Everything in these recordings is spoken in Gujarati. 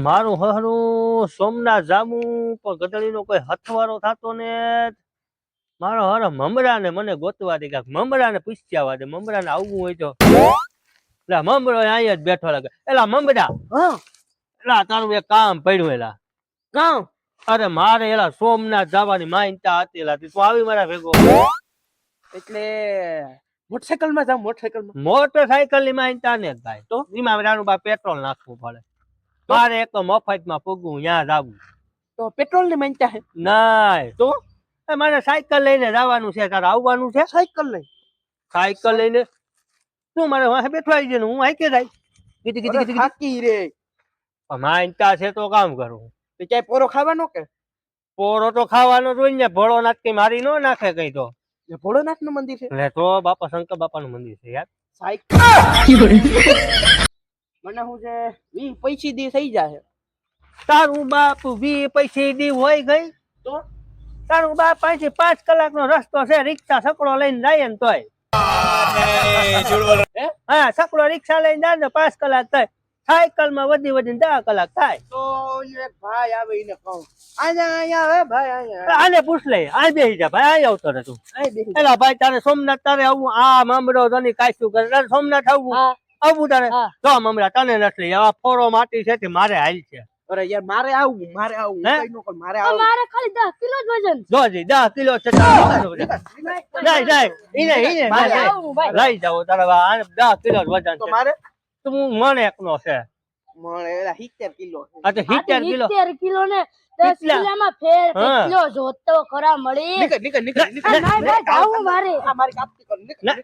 મારું હરું સોમનાથ જામું પણ ગધડીનો કોઈ હથવારો થતો ને મારો હર મમરા ને મને ગોતવા દે કાંક મમરા ને પૂછ્યા દે મમરા ને આવવું હોય તો એટલે મમરો અહીંયા જ બેઠો લાગે એલા મમરા એલા તારું એક કામ પડ્યું એલા કામ અરે મારે એલા સોમનાથ જવાની માનતા હતી એલા તું આવી મારા ભેગો એટલે મોટરસાયકલ માં જાવ મોટરસાયકલ ની માનતા ને ભાઈ તો એમાં નાનું બા પેટ્રોલ નાખવું પડે મારે એક તો મફત માં પૂગવું ત્યાં જવું તો પેટ્રોલ ની માનતા હે નાય તો મારે સાયકલ લઈને જવાનું છે તારે આવવાનું છે સાયકલ લઈ સાયકલ લઈને તું મારે વાંહે બેઠો આવી જાય હું હાઈકે જાય કીધી કીધી કીધી થાકી રે માનતા છે તો કામ કરું તો ક્યાંય પોરો ખાવાનો કે પોરો તો ખાવાનો જોઈ ને ભોળો નાખ કઈ મારી નો નાખે કઈ તો ભોળોનાથ નું મંદિર છે એટલે તો બાપા શંકર બાપા નું મંદિર છે યાર સાયકલ મને હું છે 20 પૈસા દી થઈ જાય તારું બાપ 20 પૈસા દી હોય ગઈ તો તારું બાપ પાસે 5 કલાકનો રસ્તો છે રિક્ષા સકડો લઈને જાય ને તોય હા સકડો રિક્ષા લઈને જાય ને 5 કલાક થાય સાયકલ માં વધી 10 કલાક થાય તો એક ભાઈ આવે એને કહું અહીંયા હે ભાઈ અહીંયા આને પૂછ લે આ બેહી જા ભાઈ આ આવતો રે તું એલા ભાઈ તારે સોમનાથ તારે આવું આ મામરો તને કાશ્યું કરે તારે સોમનાથ આવું તારે જો મમરા તને નથી લઈ આ ફોરો માટી છે મારે હાલ છે અરે યાર મારે આવું કઈ નો કર મારે આવું મારે ખાલી 10 કિલો જ વજન જોજી 10 કિલો છે જાય જાય ઈને લઈ જાવ તારા 10 કિલો વજન તો મારે તું મને એકનો છે મને એલા 70 કિલો આ તો 70 કિલો 70 કિલો ને 10 કિલોમાં ફેર કેટલો જોતો ખરા મળી નીકળ આવું મારે આ મારી કાપતી કર નીકળ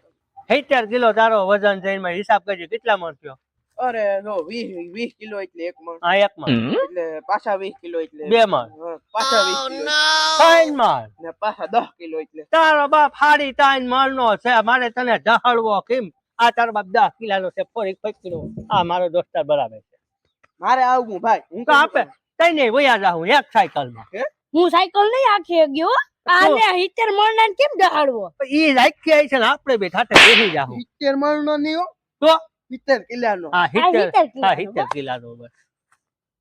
70 કિલો તારો વજન છે એમાં હિસાબ કરજે કેટલા મણ થયો અરે જો 20 કિલો એટલે 1 મણ હા 1 મણ એટલે પાછા 20 કિલો એટલે 2 મણ પાછા 20 કિલો 3 મણ ને પાછા 10 કિલો એટલે તારો બાપ હાડી 3 મણ નો છે મારે તને જહળવો કેમ આ તારો બાપ 10 કિલો છે ફોરી પકડ્યો આ મારો દોસ્તાર બરાબર છે મારે આવું ભાઈ હું તો આપે કઈ નહીં વયા જાઉં એક સાયકલ માં હું સાયકલ નહીં આખી ગયો આને 70 મણના કેમ દહાડવો ઈ રાખી આવી છે ને આપણે બે થાતે બેસી જાઉં 70 મણ નો નહીં તો 70 કિલાનો હા 70 કિલાનો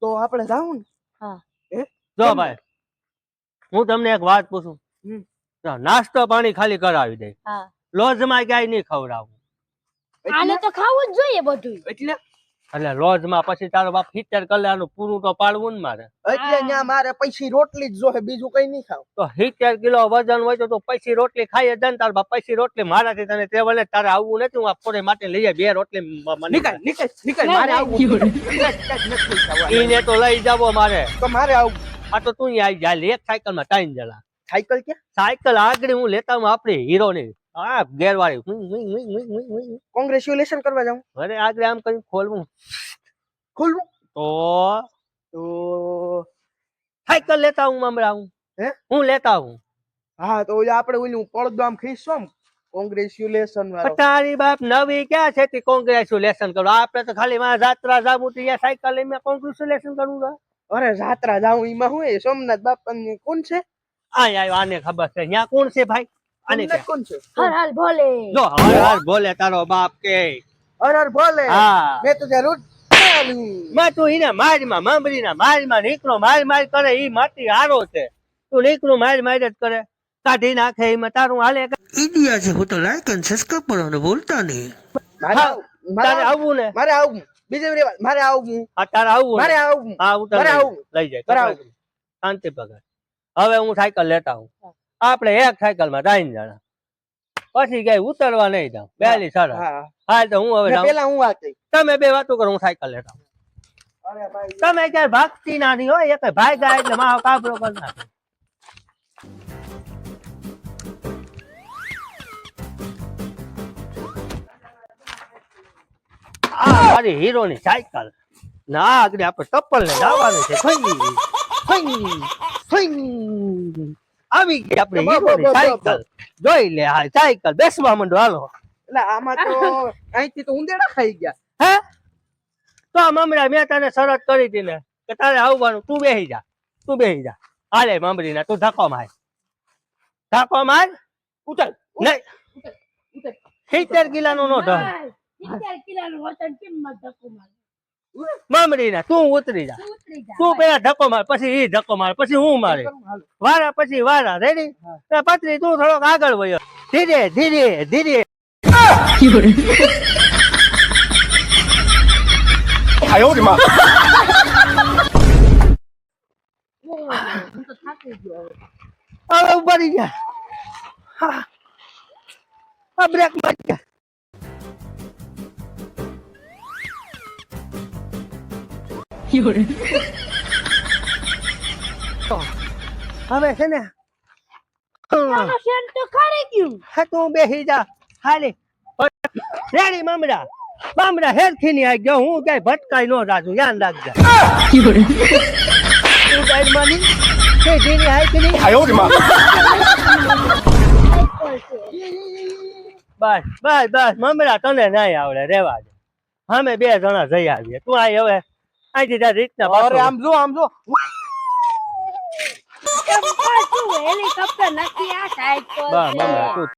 તો આપણે જાવું ને હા જો ભાઈ હું તમને એક વાત પૂછું નાસ્તો પાણી ખાલી કરાવી દે હા લોજ માં ક્યાંય નહીં ખવડાવું આને તો ખાવું જ જોઈએ બધું એટલે લોજ માં પછી તારો બાપ 70 કલાકનું પૂરું તો પાડવું ને મારે એટલે ન્યા મારે પૈસી રોટલી જ જોહે બીજું કઈ નહીં ખાવ તો 70 કિલો વજન હોય તો પૈસી રોટલી ખાઈ જ તાર બાપ પૈસી રોટલી મારાથી તને ટેબલે તારે આવવું નથી હું ફોરે માટે લઈ જાય 2 રોટલી નીકળ મારે આવું ઈને તો લઈ જાવો મારે તો મારે આવું આ તો તું આવી જાય એક સાયકલ માં 3 જણા સાયકલ કે સાયકલ આગળ હું લેતા હું આપડે હીરો ની હા ગેરવાળી કોંગ્રેચ્યુલેશન કરવા જાઉં અરે આગળ આમ કરી ખોલવું તો સાયકલ લેતા હું મમરા હું હું લેતા હું હા તો ઓલા આપણે ઓલું પડદો આમ ખીસો કોંગ્રેચ્યુલેશન વાળો તારી બાપ નવી ક્યાં છે તે કોંગ્રેચ્યુલેશન કરો આપણે તો ખાલી માં જાત્રા જાવું તો અહીંયા સાયકલ લઈને કોંગ્રેચ્યુલેશન કરવું છે અરે જાત્રા જાઉં એમાં હું સોમનાથ બાપાની કોણ છે આને ખબર છે ત્યાં કોણ છે ભાઈ આને કોણ છે હર હર ભોલે જો હર બોલે તારો બાપ કે હર ભોલે હા મેં તો જરૂર માં તું એને મારમાં મમરીના મારમાં નીકળો માર કરે ઈ માટી હારો છે તું નીકળું માર જ કરે કાઢી નાખે એમાં તારું હાલે ઇન્ડિયા છે હું તો લાઈક અને સબસ્ક્રાઇબ કરવાનું ભૂલતા નહીં તારે આવવું ને મારે આવું બીજી વાત મારે આવું તારે આવવું મારે આવું હા મારે આવું લઈ જાય શાંતિ પગાર હવે હું સાયકલ લેતા હું આપણે એક સાયકલ માં 3 જણા પછી કઈ ઉતરવા નહીં જાવ બેલી સરસ હા તો હું હવે પેલા હું વાત તમે બે વાતો કરો હું સાયકલ લેતા હું તમે ક્યાંય ભાગતી ના નહીં હોય એક ભાઈ ગાય એટલે મારો કાબરો કરી નાખે આ મારી હીરો ની સાયકલ ના આગળ આપણે ચપ્પલ ને લાવવાનું છે આવી ગઈ આપણે હીરો ની સાયકલ જોઈ લે આ સાયકલ બેસવા માંડો હાલો એટલે આમાં તો અહીંથી તો ઉંદેડા ખાઈ ગયા હે તો મમરા મેં તને શરત કરી હતી ને કે તારે આવવાનું તું બેસી જા હાલે મમરી ના તું ધક્કો માર ઉતર નહીં 70 કિલાનો નો ઢળ 70 કિલોનું વજન કેમ માં ધક્કો મારે મમરી ના તું ઉતરી જા ઉતરી જા. તું પેલા ધક્કો માર પછી ઈ ધક્કો માર પછી હું મારે હાલો. વારા પછી વારા રેડી પત્રી તું થોડોક આગળ વયો ધીરે ધીરે ધીરે હું તો થાકી ગયો હવે. હવે ઉભરી ગયા હા બ્રેક મારી ગયા હવે છે ને આનો શેન તો ખરી ગયું. હા તું બેસી જા હાલી રેડી મમરા બામરા હેરથી ની આવી ગયો હું કઈ ભટકાઈ નો રાજુ ધ્યાન રાખજે તું સાઈડ માં ની તે ધીરી હાઈ કે નહીં બસ બસ બસ મમરા તને નહીં આવડે રેવા દે અમે બે જણા જઈ આવીએ તું આય હવે અહીંથી તારી રીતના અરે પાછો આમ જો આમ જો એમ પાછું હેલિકોપ્ટર નથી આ સાઈડ પર બસ છે. મમરા તું